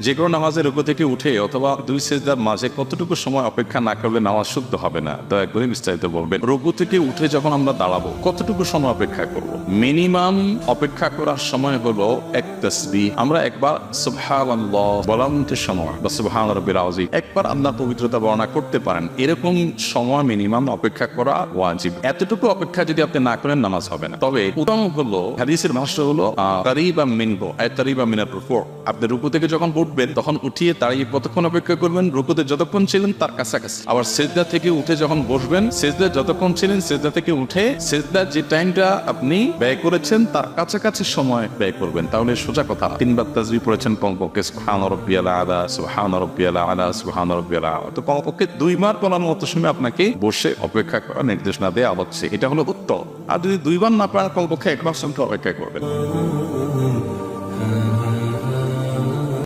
যে কোনো নামাজের রুকু থেকে উঠে অথবা দুই সিজদার মাঝে কতটুকু সময় অপেক্ষা না করলে নামাজ শুদ্ধ হবে না, দয়া করে বিস্তারিত বলবেন। রুকু থেকে উঠে যখন আমরা দাঁড়াবো কতটুকু সময় অপেক্ষা করব? মিনিমাম অপেক্ষা করার সময় হলো এক তাসবিহ। আমরা একবার সুবহানাল্লাহ বলার সময় বা সুবহান রাব্বিল আযীম একবার আল্লাহর পবিত্রতা বর্ণনা করতে পারেন, এরকম সময় মিনিমাম অপেক্ষা করা ওয়াজিব। এতটুকু অপেক্ষা যদি আপনি না করেন নামাজ হবে না। তবে উত্তম হলো, হাদিসের ভাষ্য হলো কারীবাম মিনহু আই কারীবাম মিনার রুকু। আপনি রুকু থেকে যখন উঠবেন তখন উঠিয়ে দাঁড়িয়ে কতক্ষণ অপেক্ষা করবেন? রুকুতে যতক্ষণ ছিলেন তার কাছাকাছি। আবার সিজদা থেকে উঠে যখন বসবেন, সিজদা যতক্ষণ ছিলেন সিজদা থেকে উঠে সিজদার যে টাইমটা আপনি ব্যয় করেছেন তার কাছাকাছি সময় ব্যয় করবেন। তাহলে সোজা কথা, তিনবার তাসবিহ পড়েছেন কমপক্ষে সুবহান রাব্বিয়াল আলা, সুবহান রাব্বিয়াল আলা, সুবহান রাব্বিয়াল আলা, তো কমপক্ষে দুইবার পড়ার মতো সময় আপনাকে বসে অপেক্ষা করার নির্দেশনা দেওয়া হচ্ছে। এটা হলো উত্তম। আর যদি দুইবার না পারেন কমপক্ষে একবার অপেক্ষা করবেন।